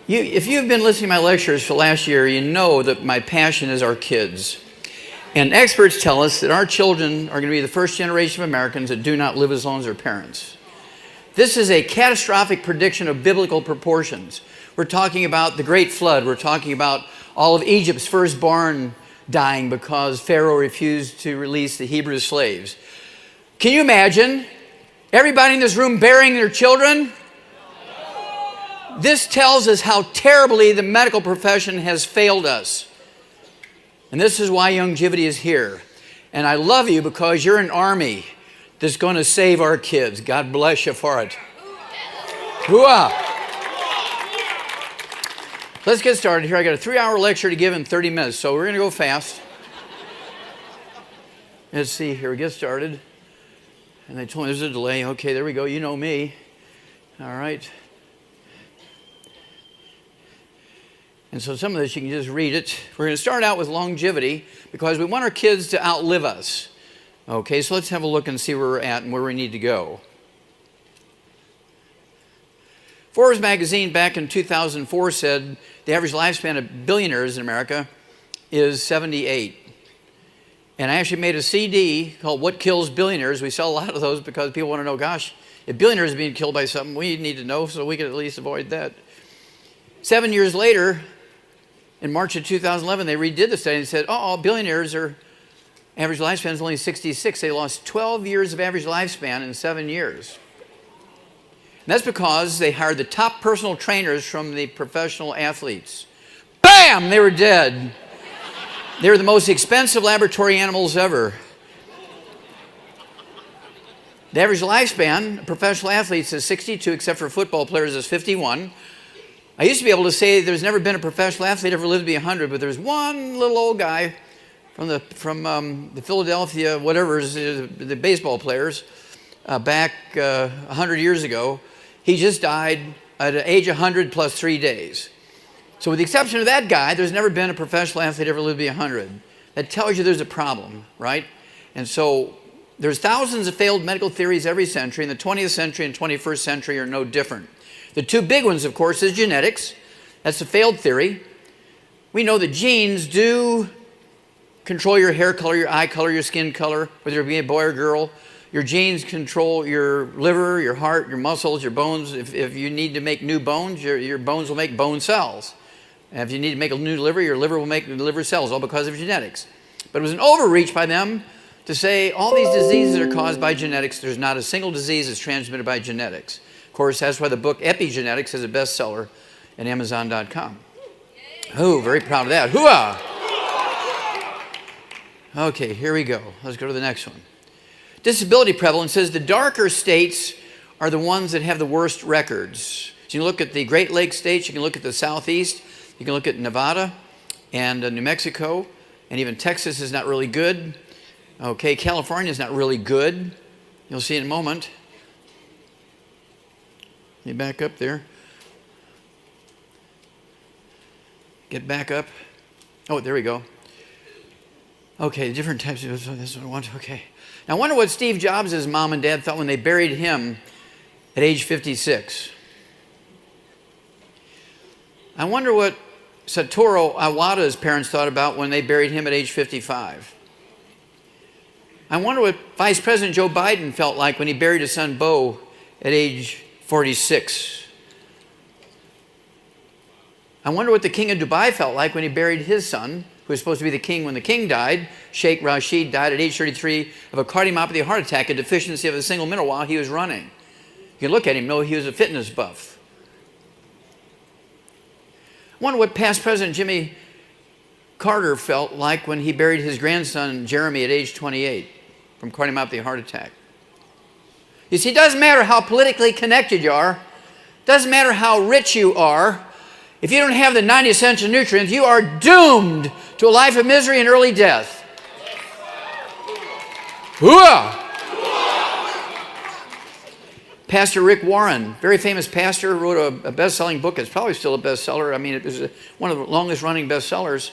If you've been listening to my lectures for last year, you know that my passion is our kids. And experts tell us that our children are going to be the first generation of Americans that do not live as long as their parents. This is a catastrophic prediction of biblical proportions. We're talking about the Great Flood. We're talking about all of Egypt's firstborn dying because Pharaoh refused to release the Hebrew slaves. Can you imagine everybody in this room burying their children? This tells us how terribly the medical profession has failed us. And this is why Youngevity is here. And I love you because you're an army that's going to save our kids. God bless you for it. Hooah! Let's get started here. I got a 3-hour lecture to give in 30 minutes, so we're going to go fast. Let's see here. We get started. And they told me there's a delay. Okay, there we go. You know me. All right. And so some of this you can just read it. We're going to start out with longevity because we want our kids to outlive us. Okay, so let's have a look and see where we're at and where we need to go. Forbes magazine back in 2004 said the average lifespan of billionaires in America is 78. And I actually made a CD called What Kills Billionaires. We sell a lot of those because people want to know, gosh, if billionaires are being killed by something, we need to know so we can at least avoid that. 7 years later, in March of 2011, they redid the study and said, billionaires are average lifespan is only 66. They lost 12 years of average lifespan in 7 years. And that's because they hired the top personal trainers from the professional athletes. Bam! They were dead. They were the most expensive laboratory animals ever. The average lifespan of professional athletes is 62, except for football players is 51. I used to be able to say there's never been a professional athlete ever lived to be 100, but there's one little old guy from the Philadelphia, the baseball players, back 100 years ago. He just died at age 100 plus 3 days. So with the exception of that guy, there's never been a professional athlete ever lived to be 100. That tells you there's a problem, right? And so there's thousands of failed medical theories every century, and the 20th century and 21st century are no different. The two big ones, of course, is genetics. That's a failed theory. We know that genes do control your hair color, your eye color, your skin color, whether it be a boy or girl. Your genes control your liver, your heart, your muscles, your bones. If you need to make new bones, your bones will make bone cells. And if you need to make a new liver, your liver will make liver cells, all because of genetics. But it was an overreach by them to say all these diseases are caused by genetics. There's not a single disease that's transmitted by genetics. Of course, that's why the book Epigenetics is a bestseller at Amazon.com. Oh, very proud of that. Hooah! Okay, here we go. Let's go to the next one. Disability prevalence says the darker states are the ones that have the worst records. So you can look at the Great Lakes states, you can look at the Southeast, you can look at Nevada and New Mexico, and even Texas is not really good. Okay, California is not really good. You'll see in a moment. Let me back up there. Get back up. Oh, there we go. Okay, different types of, this is what I want. Okay. Now I wonder what Steve Jobs' mom and dad thought when they buried him at age 56. I wonder what Satoru Iwata's parents thought about when they buried him at age 55. I wonder what Vice President Joe Biden felt like when he buried his son Beau at age 46. I wonder what the king of Dubai felt like when he buried his son, who was supposed to be the king when the king died. Sheikh Rashid died at age 33 of a cardiomyopathy heart attack, a deficiency of a single mineral while he was running. You can look at him, know he was a fitness buff. I wonder what past President Jimmy Carter felt like when he buried his grandson Jeremy at age 28 from cardiomyopathy heart attack. You see, it doesn't matter how politically connected you are, it doesn't matter how rich you are, if you don't have the 90 essential nutrients, you are doomed to a life of misery and early death. Hooah! Pastor Rick Warren, very famous pastor, wrote a best-selling book. It's probably still a bestseller. I mean, it was one of the longest-running bestsellers.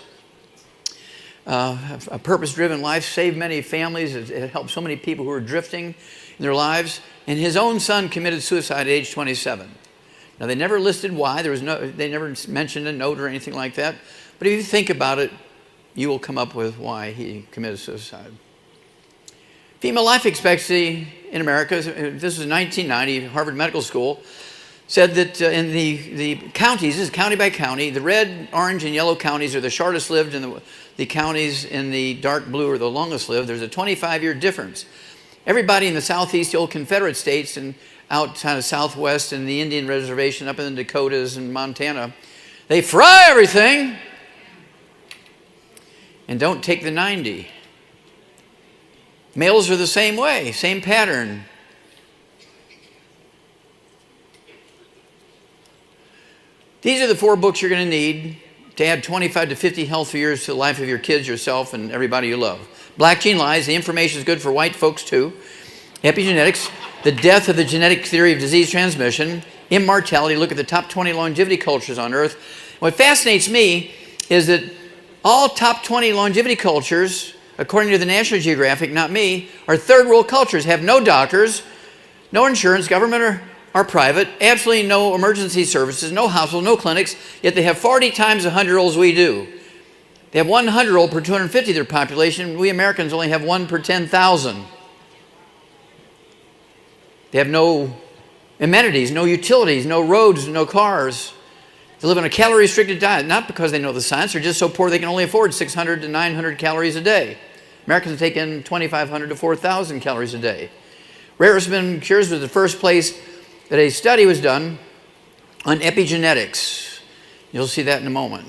a purpose-driven life, saved many families. It helped so many people who were drifting in their lives. And his own son committed suicide at age 27. Now, they never listed why. They never mentioned a note or anything like that. But if you think about it, you will come up with why he committed suicide. Female life expectancy in America, this was 1990, Harvard Medical School, said that in the counties, this is county by county, the red, orange, and yellow counties are the shortest lived, and the counties in the dark blue are the longest lived. There's a 25-year difference. Everybody in the southeast, the old Confederate states, and out kind of southwest in the Indian reservation, up in the Dakotas and Montana, they fry everything and don't take the 90. Males are the same way, same pattern. These are the 4 books you're going to need to add 25 to 50 healthy years to the life of your kids, yourself, and everybody you love. Black Gene Lies, the information is good for white folks too. Epigenetics, the death of the genetic theory of disease transmission. Immortality, look at the top 20 longevity cultures on Earth. What fascinates me is that all top 20 longevity cultures, according to the National Geographic, not me, are third world cultures, have no doctors, no insurance, government or private, absolutely no emergency services, no hospitals, no clinics, yet they have 40 times the 100-year-olds we do. They have 100-year-old per 250 of their population. We Americans only have 1 per 10,000. They have no amenities, no utilities, no roads, no cars. They live on a calorie-restricted diet, not because they know the science. They're just so poor they can only afford 600 to 900 calories a day. Americans take in 2,500 to 4,000 calories a day. Rare earth cures was the first place that a study was done on epigenetics. You'll see that in a moment.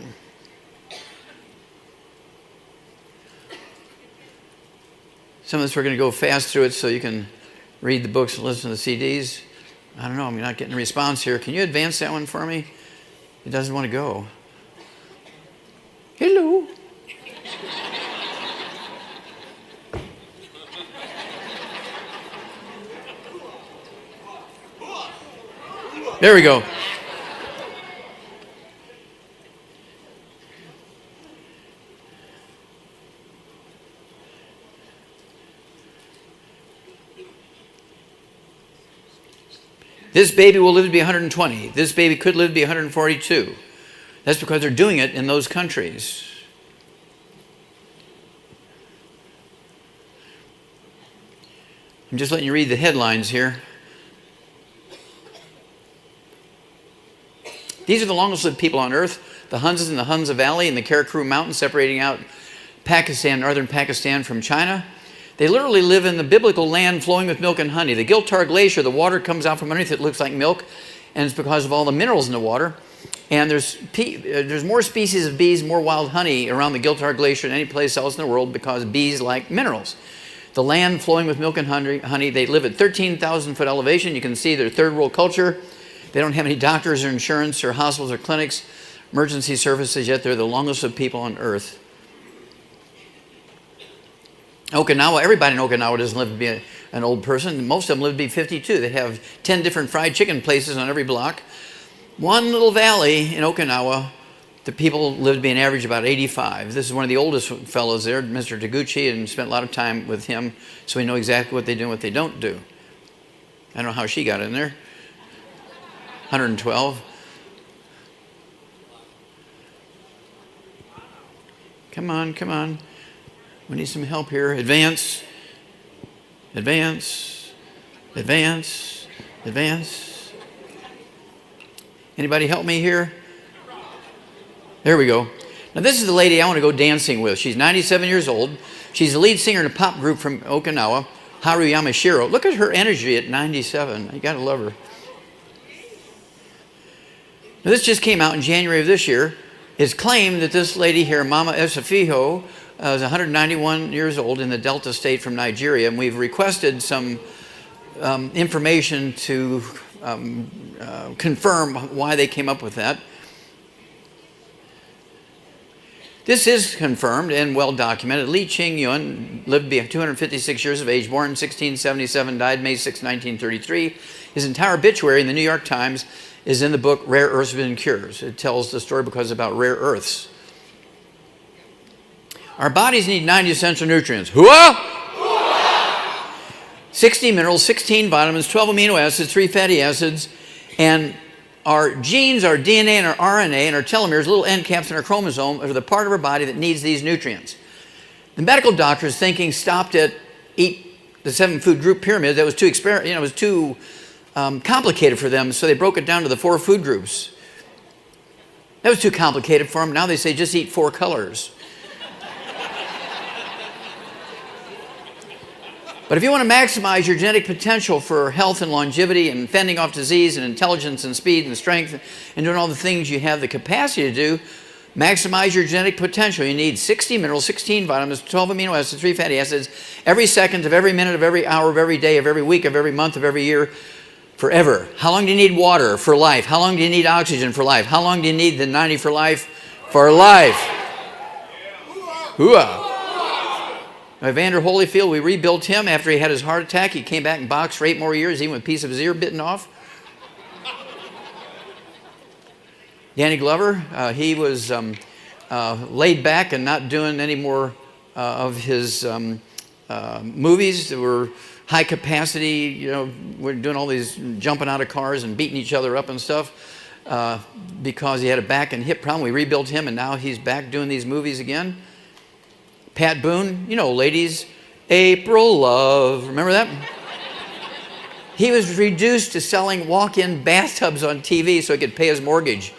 Some of this we're going to go fast through it so you can read the books and listen to the CDs. I don't know, I'm not getting a response here. Can you advance that one for me? It doesn't want to go. Hello. There we go. This baby will live to be 120. This baby could live to be 142. That's because they're doing it in those countries. I'm just letting you read the headlines here. These are the longest lived people on Earth. The Huns in the Hunza Valley and the Karakoram Mountains, separating out Pakistan, northern Pakistan from China. They literally live in the biblical land flowing with milk and honey. The Giltar Glacier, the water comes out from underneath it, looks like milk, and it's because of all the minerals in the water. And there's more species of bees, more wild honey around the Giltar Glacier than any place else in the world because bees like minerals. The land flowing with milk and honey, they live at 13,000 foot elevation. You can see they're third world culture. They don't have any doctors or insurance or hospitals or clinics, emergency services, yet they're the longest lived people on Earth. Okinawa, everybody in Okinawa doesn't live to be an old person. Most of them live to be 52. They have 10 different fried chicken places on every block. One little valley in Okinawa, the people live to be an average about 85. This is one of the oldest fellows there, Mr. Taguchi, and spent a lot of time with him, so we know exactly what they do and what they don't do. I don't know how she got in there. 112. Come on, come on. We need some help here. Advance, advance, advance, advance. Anybody help me here? There we go. Now this is the lady I want to go dancing with. She's 97 years old. She's the lead singer in a pop group from Okinawa, Haru Yamashiro. Look at her energy at 97. You got to love her. Now this just came out in January of this year. It's claimed that this lady here, Mama Esafiho, is 191 years old in the Delta State from Nigeria, and we've requested some information to confirm why they came up with that. This is confirmed and well documented. Li Qingyun lived to be 256 years of age, born in 1677, died May 6, 1933. His entire obituary in the New York Times is in the book Rare Earths and Cures. It tells the story because it's about rare earths. Our bodies need 90 essential nutrients. Hooah! 60 minerals, 16 vitamins, 12 amino acids, 3 fatty acids, and our genes, our DNA, and our RNA, and our telomeres, little end caps in our chromosome, are the part of our body that needs these nutrients. The medical doctors' thinking stopped at eat the 7-food group pyramid. That was too it was too complicated for them, so they broke it down to the 4 food groups. That was too complicated for them. Now they say just eat 4 colors. But if you want to maximize your genetic potential for health and longevity and fending off disease and intelligence and speed and strength and doing all the things you have the capacity to do, maximize your genetic potential. You need 60 minerals, 16 vitamins, 12 amino acids, 3 fatty acids, every second of every minute of every hour of every day of every week of every month of every year, forever. How long do you need water for life? How long do you need oxygen for life? How long do you need the 90 for life? For life. Hooah. Evander Holyfield, we rebuilt him after he had his heart attack. He came back and boxed for 8 more years, even with a piece of his ear bitten off. Danny Glover, he was laid back and not doing any more of his movies that were high capacity. We're doing all these jumping out of cars and beating each other up and stuff because he had a back and hip problem. We rebuilt him, and now he's back doing these movies again. Pat Boone, ladies, April Love, remember that? He was reduced to selling walk-in bathtubs on TV so he could pay his mortgage.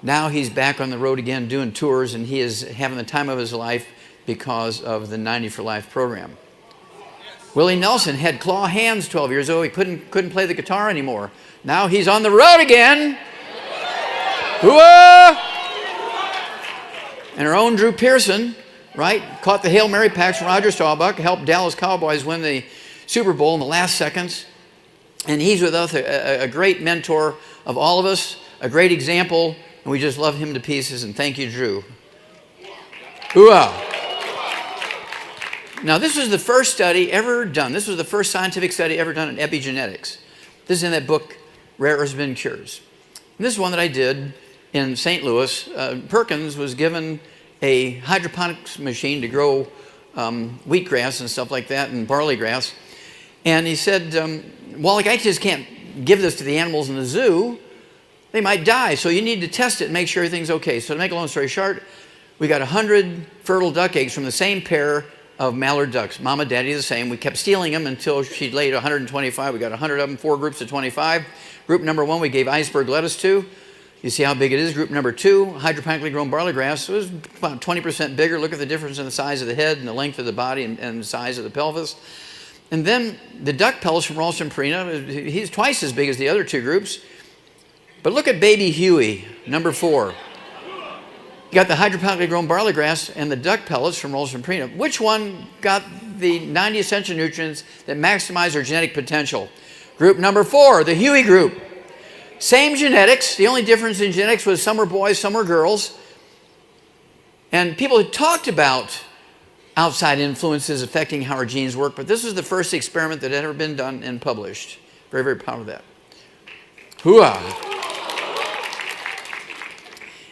Now he's back on the road again doing tours, and he is having the time of his life because of the 90 for Life program. Willie Nelson had claw hands 12 years ago. He couldn't play the guitar anymore. Now he's on the road again. Hooah! And our own Drew Pearson, right? Caught the Hail Mary pass from Roger Staubach, helped Dallas Cowboys win the Super Bowl in the last seconds. And he's with us, a great mentor of all of us, a great example, and we just love him to pieces, and thank you, Drew. Hooah! Now, this was the first study ever done. This was the first scientific study ever done in epigenetics. This is in that book, Rare Earths Been Cures. And this is one that I did in St. Louis. Perkins was given a hydroponics machine to grow wheatgrass and stuff like that and barley grass. And he said, Wallach, I just can't give this to the animals in the zoo. They might die, so you need to test it and make sure everything's okay. So to make a long story short, we got 100 fertile duck eggs from the same pair of mallard ducks. Mama, daddy the same. We kept stealing them until she'd laid 125. We got 100 of them, 4 groups of 25. Group number 1 we gave iceberg lettuce to. You see how big it is. Group number 2, hydroponically grown barley grass. It was about 20% bigger. Look at the difference in the size of the head and the length of the body and the size of the pelvis. And then the duck pellets from Ralston Purina, he's twice as big as the other 2 groups. But look at baby Huey, number 4. You got the hydroponically grown barley grass and the duck pellets from Ralston Purina. Which one got the 90 essential nutrients that maximize their genetic potential? Group number 4, the Huey group. Same genetics. The only difference in genetics was some were boys, some were girls. And people had talked about outside influences affecting how our genes work, but this was the first experiment that had ever been done and published. Very, very proud of that. Hooah!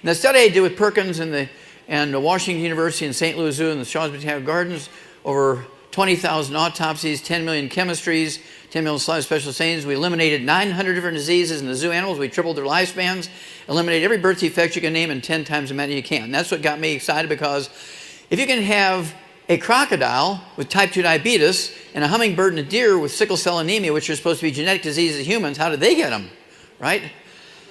And the study I did with Perkins and Washington University and St. Louis Zoo and the Shaw's Botanical Gardens, over 20,000 autopsies, 10 million chemistries, 10 million special stains. We eliminated 900 different diseases in the zoo animals. We tripled their lifespans, eliminated every birth defect you can name, and 10 times as many you can. And that's what got me excited, because if you can have a crocodile with type 2 diabetes and a hummingbird and a deer with sickle cell anemia, which are supposed to be genetic diseases of humans, how did they get them, right?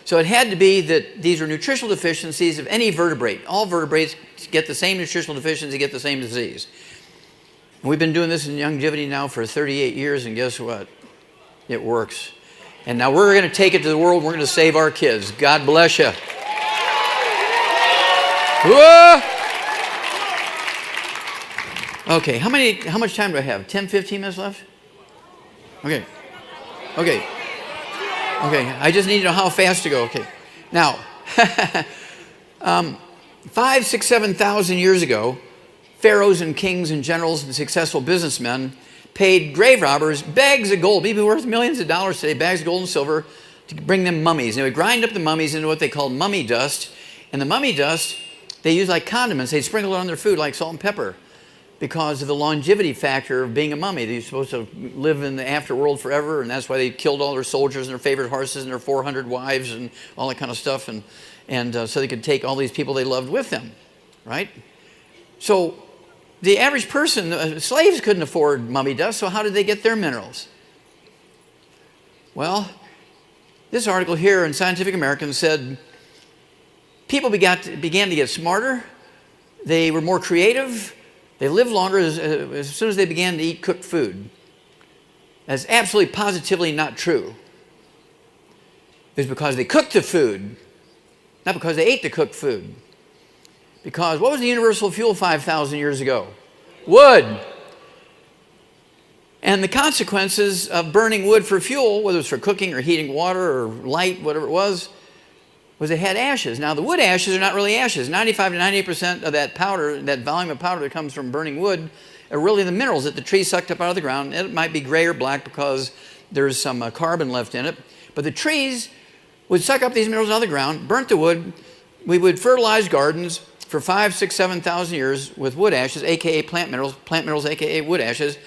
So it had to be that these are nutritional deficiencies of any vertebrate. All vertebrates get the same nutritional deficiency, get the same disease. And we've been doing this in Youngevity now for 38 years, and guess what? It works. And now we're going to take it to the world. We're going to save our kids. God bless you. Whoa! Okay, how much time do I have? 10, 15 minutes left? Okay. I just need to know how fast to go. Okay. Now, 5, 6, 7,000 years ago, pharaohs and kings and generals and successful businessmen paid grave robbers bags of gold, maybe worth millions of dollars today, bags of gold and silver, to bring them mummies. And they would grind up the mummies into what they called mummy dust. And the mummy dust they use like condiments. They sprinkle it on their food like salt and pepper because of the longevity factor of being a mummy. They're supposed to live in the afterworld forever, and that's why they killed all their soldiers and their favorite horses and their 400 wives and all that kind of stuff, and so they could take all these people they loved with them, right? So the average person, slaves couldn't afford mummy dust, so how did they get their minerals? Well, this article here in Scientific American said people began to get smarter, they were more creative, they lived longer as soon as they began to eat cooked food. That's absolutely positively not true. It's because they cooked the food, not because they ate the cooked food. Because what was the universal fuel 5,000 years ago? Wood. And the consequences of burning wood for fuel, whether it's for cooking or heating water or light, whatever it was it had ashes. Now the wood ashes are not really ashes. 95 to 98% of that powder, that volume of powder that comes from burning wood, are really the minerals that the tree sucked up out of the ground. It might be gray or black because there's some carbon left in it. But the trees would suck up these minerals out of the ground, burnt the wood. We would fertilize gardens for 5, 6, 7,000 years with wood ashes, aka plant minerals, aka wood ashes.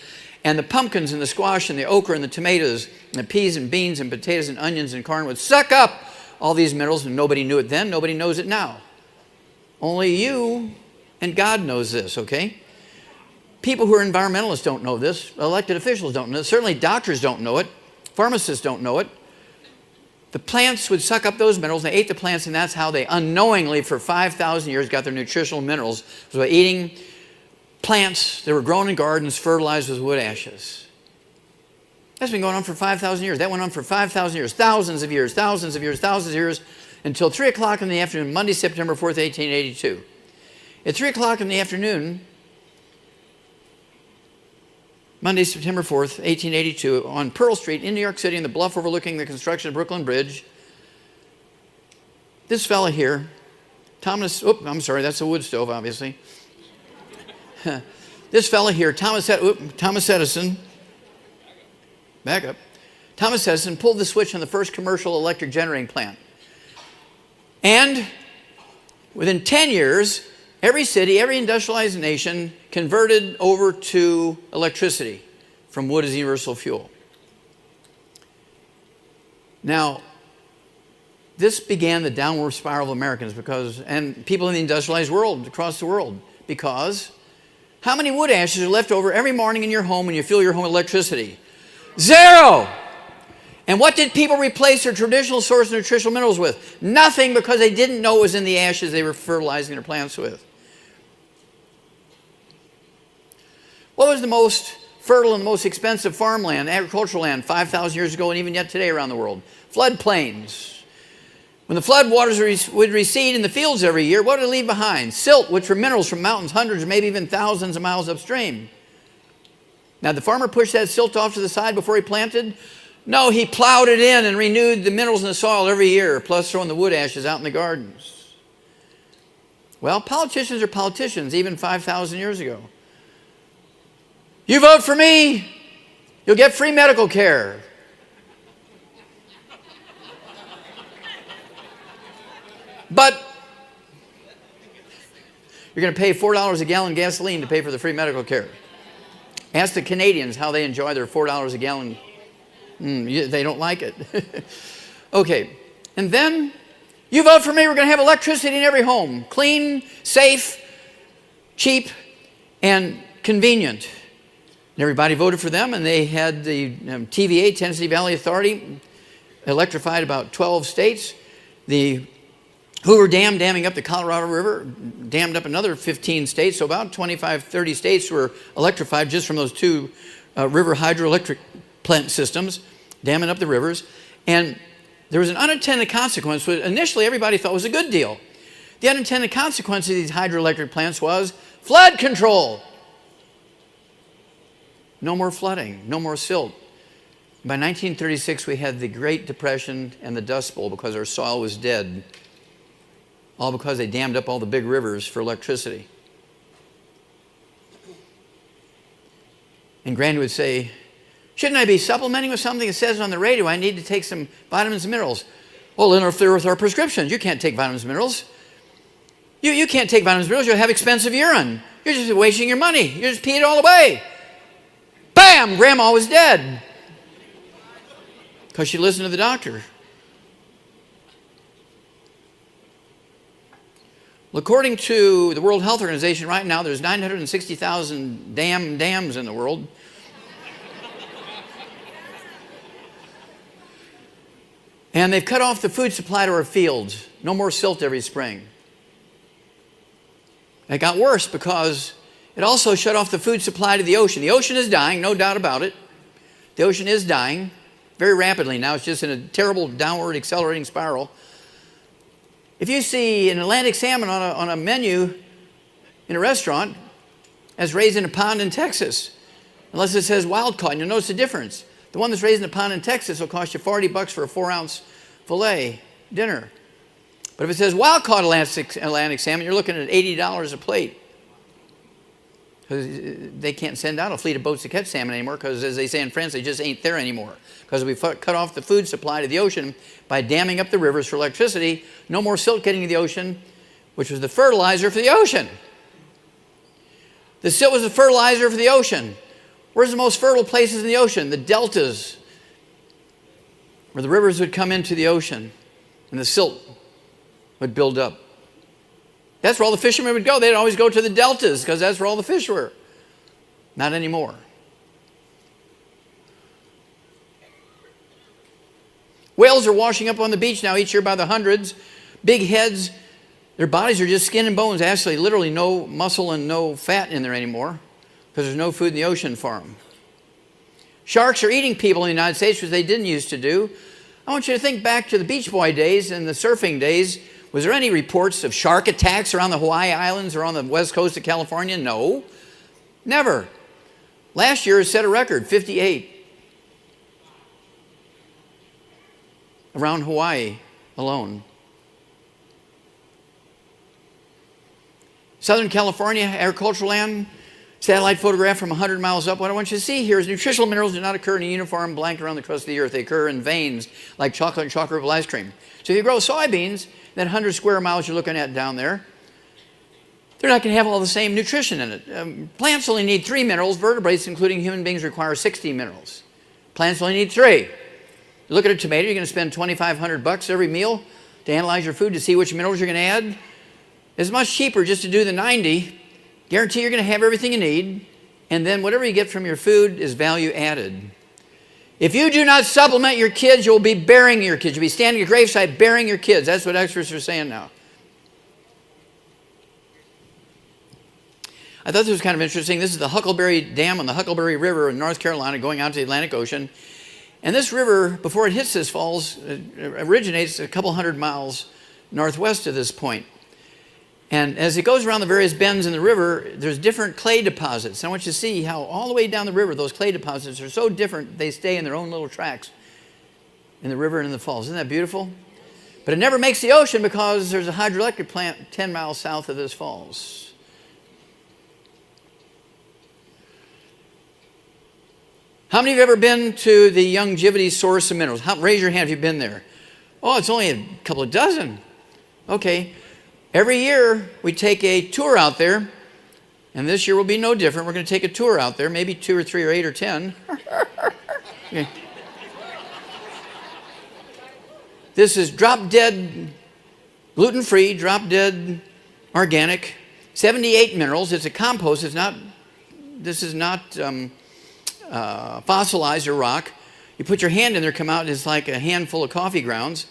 And the pumpkins and the squash and the okra and the tomatoes and the peas and beans and potatoes and onions and corn would suck up all these minerals, and nobody knew it then, nobody knows it now. Only you and God knows this, okay? People who are environmentalists don't know this. Elected officials don't know this. Certainly doctors don't know it. Pharmacists don't know it. The plants would suck up those minerals. They ate the plants, and that's how they unknowingly, for 5,000 years, got their nutritional minerals. It was by eating plants that were grown in gardens, fertilized with wood ashes. That's been going on for 5,000 years. That went on for 5,000 years, thousands of years, thousands of years, thousands of years, until 3 o'clock in the afternoon, Monday, September 4th, 1882. At 3 o'clock in the afternoon, Monday, September 4th, 1882, on Pearl Street in New York City, in the bluff overlooking the construction of Brooklyn Bridge, this fella here, Thomas, I'm sorry, that's a wood stove, obviously. This fella here, Thomas Edison, back up. Thomas Edison pulled the switch on the first commercial electric generating plant. And within 10 years, every city, every industrialized nation converted over to electricity from wood as universal fuel. Now, this began the downward spiral of Americans and people in the industrialized world, across the world, because how many wood ashes are left over every morning in your home when you fuel your home with electricity? 0! And what did people replace their traditional source of nutritional minerals with? Nothing, because they didn't know it was in the ashes they were fertilizing their plants with. What was the most fertile and most expensive farmland, agricultural land, 5,000 years ago and even yet today around the world? Floodplains. When the flood waters would recede in the fields every year, what did it leave behind? Silt, which were minerals from mountains hundreds, maybe even thousands of miles upstream. Now, did the farmer push that silt off to the side before he planted? No, he plowed it in and renewed the minerals in the soil every year, plus throwing the wood ashes out in the gardens. Well, politicians are politicians, even 5,000 years ago. You vote for me, you'll get free medical care. But you're going to pay $4 a gallon gasoline to pay for the free medical care. Ask the Canadians how they enjoy their $4 a gallon. They don't like it. Okay, and then you vote for me, we're going to have electricity in every home. Clean, safe, cheap, and convenient. And everybody voted for them, and they had the TVA, Tennessee Valley Authority, electrified about 12 states. The Hoover Dam, damming up the Colorado River, dammed up another 15 states. So about 25, 30 states were electrified just from those two river hydroelectric plant systems, damming up the rivers. And there was an unintended consequence, which initially everybody thought was a good deal. The unintended consequence of these hydroelectric plants was flood control. No more flooding, no more silt. By 1936, we had the Great Depression and the Dust Bowl because our soil was dead. All because they dammed up all the big rivers for electricity. And Granny would say, shouldn't I be supplementing with something that says on the radio I need to take some vitamins and minerals? Well, interfere with our prescriptions. You can't take vitamins and minerals. You can't take vitamins and minerals. You'll have expensive urine. You're just wasting your money. You're just peeing it all away. Bam! Grandma was dead. Because she listened to the doctor. Well, according to the World Health Organization, right now there's 960,000 dams in the world. And they've cut off the food supply to our fields. No more silt every spring. It got worse because it also shut off the food supply to the ocean. The ocean is dying, no doubt about it. The ocean is dying very rapidly now. It's just in a terrible downward accelerating spiral. If you see an Atlantic salmon on a menu in a restaurant, as raised in a pond in Texas, unless it says wild caught, and you'll notice the difference. The one that's raised in a pond in Texas will cost you $40 for a 4-ounce filet dinner. But if it says wild caught Atlantic salmon, you're looking at $80 a plate. Because they can't send out a fleet of boats to catch salmon anymore, because as they say in France, they just ain't there anymore. Because we cut off the food supply to the ocean by damming up the rivers for electricity. No more silt getting to the ocean, which was the fertilizer for the ocean. The silt was the fertilizer for the ocean. Where's the most fertile places in the ocean? The deltas, where the rivers would come into the ocean and the silt would build up. That's where all the fishermen would go. They'd always go to the deltas because that's where all the fish were. Not anymore. Whales are washing up on the beach now each year by the hundreds. Big heads. Their bodies are just skin and bones. Actually, literally no muscle and no fat in there anymore because there's no food in the ocean for them. Sharks are eating people in the United States, which they didn't used to do. I want you to think back to the Beach Boy days and the surfing days. Was there any reports of shark attacks around the Hawaii Islands or on the west coast of California? No. Never. Last year set a record, 58. Around Hawaii alone. Southern California, agricultural land, satellite photograph from 100 miles up. What I want you to see here is nutritional minerals do not occur in a uniform blanket around the crust of the earth. They occur in veins like chocolate and chocolate ice cream. So if you grow soybeans, that 100 square miles you're looking at down there, they're not going to have all the same nutrition in it. Plants only need 3 minerals. Vertebrates, including human beings, require 60 minerals. Plants only need 3. You look at a tomato, you're going to spend $2,500 every meal to analyze your food to see which minerals you're going to add. It's much cheaper just to do the 90. Guarantee you're going to have everything you need, and then whatever you get from your food is value added. If you do not supplement your kids, you'll be burying your kids. You'll be standing at your gravesite burying your kids. That's what experts are saying now. I thought this was kind of interesting. This is the Huckleberry Dam on the Huckleberry River in North Carolina going out to the Atlantic Ocean. And this river, before it hits this falls, originates a couple hundred miles northwest of this point. And as it goes around the various bends in the river, there's different clay deposits. And I want you to see how all the way down the river, those clay deposits are so different, they stay in their own little tracks in the river and in the falls. Isn't that beautiful? But it never makes the ocean because there's a hydroelectric plant 10 miles south of this falls. How many of you have ever been to the Youngevity source of minerals? Raise your hand if you've been there. Oh, it's only a couple of dozen. Okay. Every year we take a tour out there, and this year will be no different. We're going to take a tour out there, maybe 2 or 3 or 8 or 10. Okay. This is drop-dead, gluten-free, drop-dead, organic, 78 minerals. It's a compost. This is not fossilized or rock. You put your hand in there, come out, it's like a handful of coffee grounds.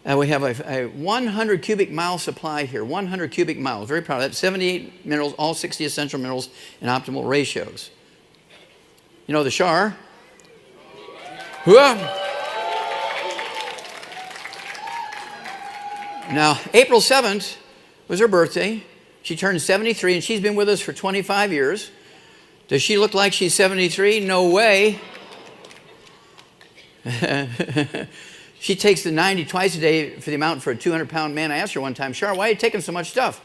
We have a 100 cubic mile supply here, 100 cubic miles. Very proud of that. 78 minerals, all 60 essential minerals in optimal ratios. You know the Shar? Now, April 7th was her birthday. She turned 73, and she's been with us for 25 years. Does she look like she's 73? No way. She takes the 90 twice a day for the amount for a 200-pound man. I asked her one time, Shar, why are you taking so much stuff?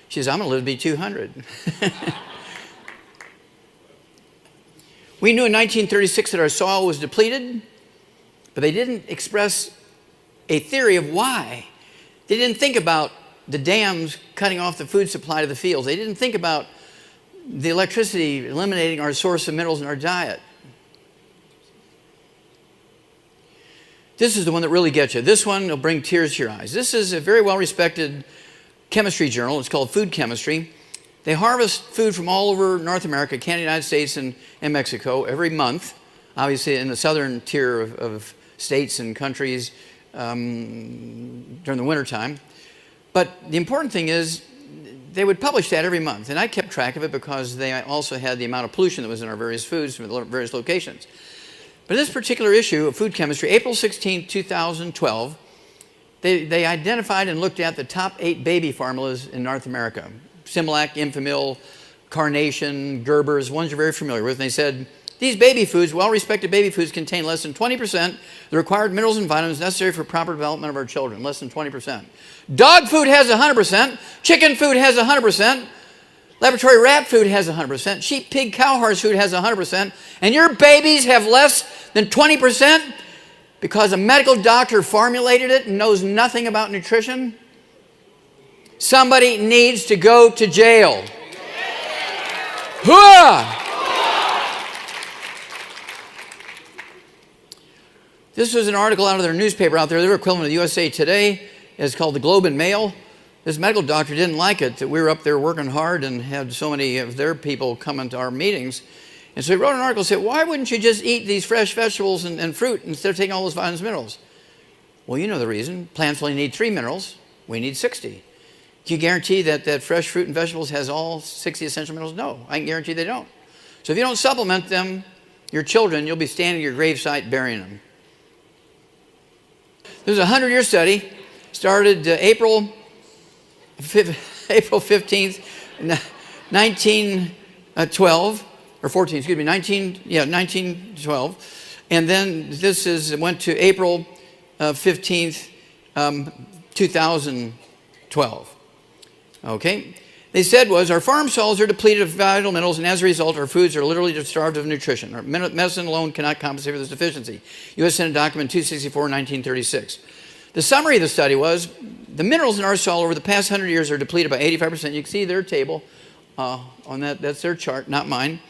She says, I'm going to live to be 200. We knew in 1936 that our soil was depleted, but they didn't express a theory of why. They didn't think about the dams cutting off the food supply to the fields. They didn't think about the electricity eliminating our source of minerals in our diet. This is the one that really gets you. This one will bring tears to your eyes. This is a very well-respected chemistry journal. It's called Food Chemistry. They harvest food from all over North America, Canada, United States, and Mexico every month, obviously in the southern tier of states and countries during the wintertime. But the important thing is they would publish that every month, and I kept track of it because they also had the amount of pollution that was in our various foods from various locations. But in this particular issue of Food Chemistry, April 16, 2012, they identified and looked at the top 8 baby formulas in North America. Similac, Enfamil, Carnation, Gerber's, ones you're very familiar with. And they said, these baby foods, well-respected baby foods, contain less than 20% the required minerals and vitamins necessary for proper development of our children. Less than 20%. Dog food has 100%. Chicken food has 100%. Laboratory rat food has 100%. Sheep, pig, cow, horse food has 100%. And your babies have less than 20% because a medical doctor formulated it and knows nothing about nutrition? Somebody needs to go to jail. Hooah! This was an article out of their newspaper out there. Their equivalent of the USA Today. It's called the Globe and Mail. This medical doctor didn't like it that we were up there working hard and had so many of their people coming to our meetings. And so he wrote an article and said, why wouldn't you just eat these fresh vegetables and fruit instead of taking all those vitamins and minerals? Well, you know the reason. Plants only need 3 minerals. We need 60. Can you guarantee that fresh fruit and vegetables has all 60 essential minerals? No, I can guarantee they don't. So if you don't supplement them, your children, you'll be standing at your gravesite burying them. There's a 100-year study, started April 15th, 1912, or 14, excuse me, 1912. And then went to April 15th, 2012. Okay? They said our farm soils are depleted of vital minerals, and as a result, our foods are literally starved of nutrition. Our medicine alone cannot compensate for this deficiency. U.S. Senate document 264, 1936. The summary of the study was, the minerals in our soil over the past 100 years are depleted by 85%. You can see their table on that. That's their chart, not mine.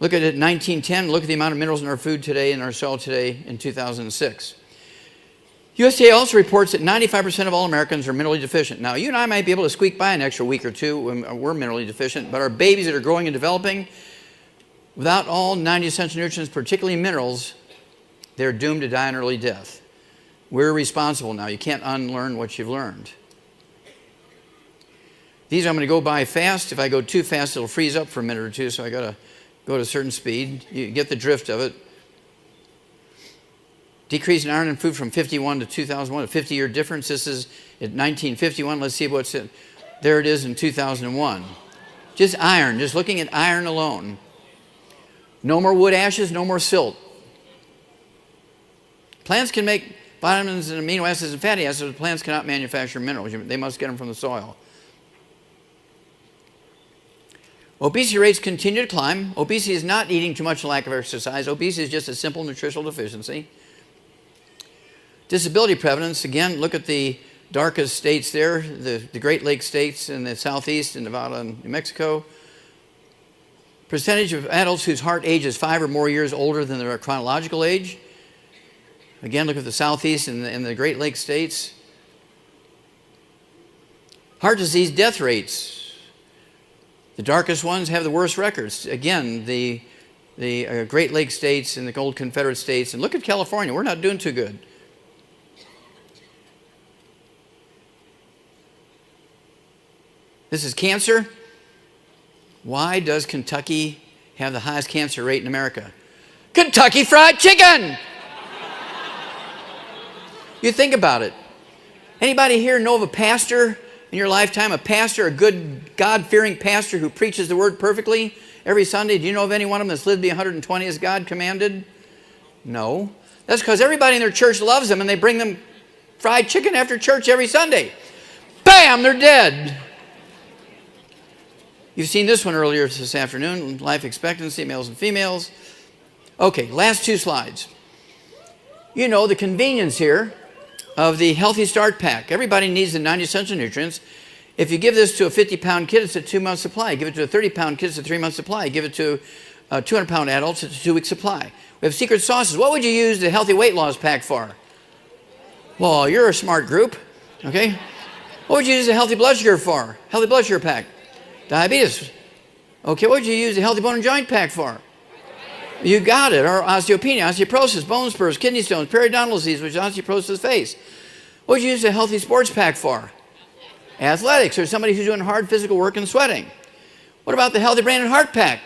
Look at it, 1910. Look at the amount of minerals in our food today, in our soil today, in 2006. USDA also reports that 95% of all Americans are minerally deficient. Now, you and I might be able to squeak by an extra week or two when we're minerally deficient, but our babies that are growing and developing, without all 90 essential nutrients, particularly minerals, they're doomed to die an early death. We're responsible now. You can't unlearn what you've learned. These I'm going to go by fast. If I go too fast, it'll freeze up for a minute or two, so I got to go at a certain speed. You get the drift of it. Decrease in iron in food from 51 to 2001, a 50-year difference. This is at 1951. Let's see what's it. There it is in 2001. Just iron, just looking at iron alone. No more wood ashes, no more silt. Plants can make vitamins and amino acids and fatty acids, but plants cannot manufacture minerals. They must get them from the soil. Obesity rates continue to climb. Obesity is not eating too much and lack of exercise. Obesity is just a simple nutritional deficiency. Disability prevalence, again, look at the darkest states there, the Great Lakes states in the southeast, in Nevada and New Mexico. Percentage of adults whose heart age is 5 or more years older than their chronological age. Again, look at the southeast and the Great Lakes states. Heart disease death rates. The darkest ones have the worst records. Again, the Great Lakes states and the old Confederate states. And look at California. We're not doing too good. This is cancer. Why does Kentucky have the highest cancer rate in America? Kentucky Fried Chicken! You think about it. Anybody here know of a pastor in your lifetime, a pastor, a good God-fearing pastor who preaches the word perfectly every Sunday? Do you know of any one of them that's lived to be 120 as God commanded? No. That's because everybody in their church loves them and they bring them fried chicken after church every Sunday. Bam, they're dead. You've seen this one earlier this afternoon, life expectancy, males and females. Okay, last 2 slides. You know the convenience here of the Healthy Start Pack. Everybody needs the 90 essential nutrients. If you give this to a 50-pound kid, it's a 2-month supply. Give it to a 30-pound kid, it's a 3-month supply. Give it to 200-pound adults, it's a 2-week supply. We have secret sauces. What would you use the Healthy Weight Loss Pack for? Well, you're a smart group, okay? What would you use the Healthy Blood Sugar for? Healthy Blood Sugar Pack. Diabetes. Okay, what would you use the Healthy Bone and Joint Pack for? You got it. Or osteopenia, osteoporosis, bone spurs, kidney stones, periodontal disease, which is osteoporosis of the face. What would you use the Healthy Sports Pack for? Athletics, or somebody who's doing hard physical work and sweating. What about the Healthy Brain and Heart Pack?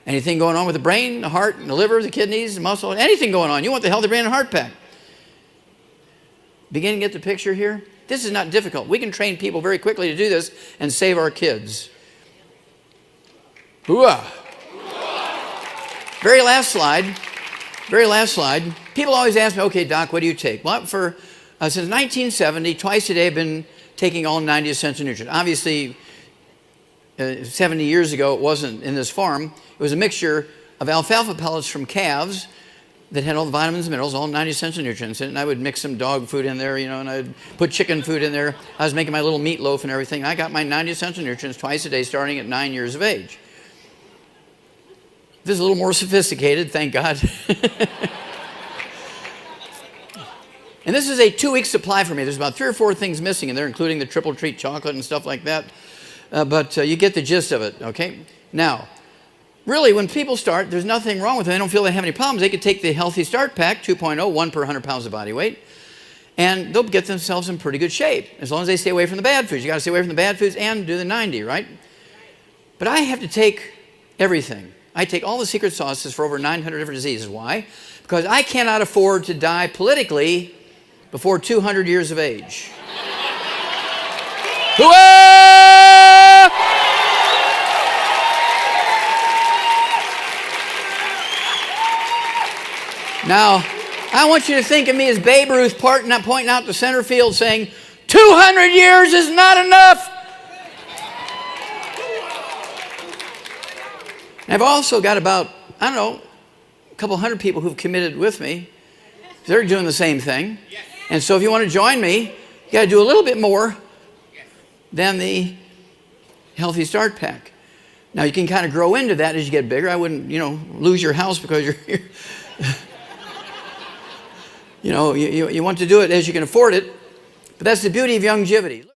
Anything going on with the brain, the heart, the liver, the kidneys, the muscle, anything going on. You want the Healthy Brain and Heart Pack. Beginning to get the picture here? This is not difficult. We can train people very quickly to do this and save our kids. Hooah! Very last slide. Very last slide. People always ask me, okay, Doc, what do you take? Well, since 1970, twice a day I've been taking all 90 essential nutrients. Obviously, 70 years ago, it wasn't in this form. It was a mixture of alfalfa pellets from calves that had all the vitamins and minerals, all 90 essential nutrients in it, and I would mix some dog food in there, and I'd put chicken food in there. I was making my little meatloaf and everything. I got my 90 essential nutrients twice a day starting at 9 years of age. This is a little more sophisticated, thank God. And this is a 2-week supply for me. There's about 3 or 4 things missing in there, including the triple treat chocolate and stuff like that. But you get the gist of it, okay? Now, really, when people start, there's nothing wrong with them. They don't feel they have any problems. They could take the Healthy Start Pack, 2.0, 1 per 100 pounds of body weight, and they'll get themselves in pretty good shape, as long as they stay away from the bad foods. You got to stay away from the bad foods and do the 90, right? But I have to take everything. I take all the secret sauces for over 900 different diseases. Why? Because I cannot afford to die politically before 200 years of age. Hooah! Now, I want you to think of me as Babe Ruth pointing out the center field saying, 200 years is not enough. And I've also got about, I don't know, a couple hundred people who've committed with me. They're doing the same thing. And so if you want to join me, you got to do a little bit more than the Healthy Start Pack. Now, you can kind of grow into that as you get bigger. I wouldn't, lose your house because you're you want to do it as you can afford it. But that's the beauty of Youngevity.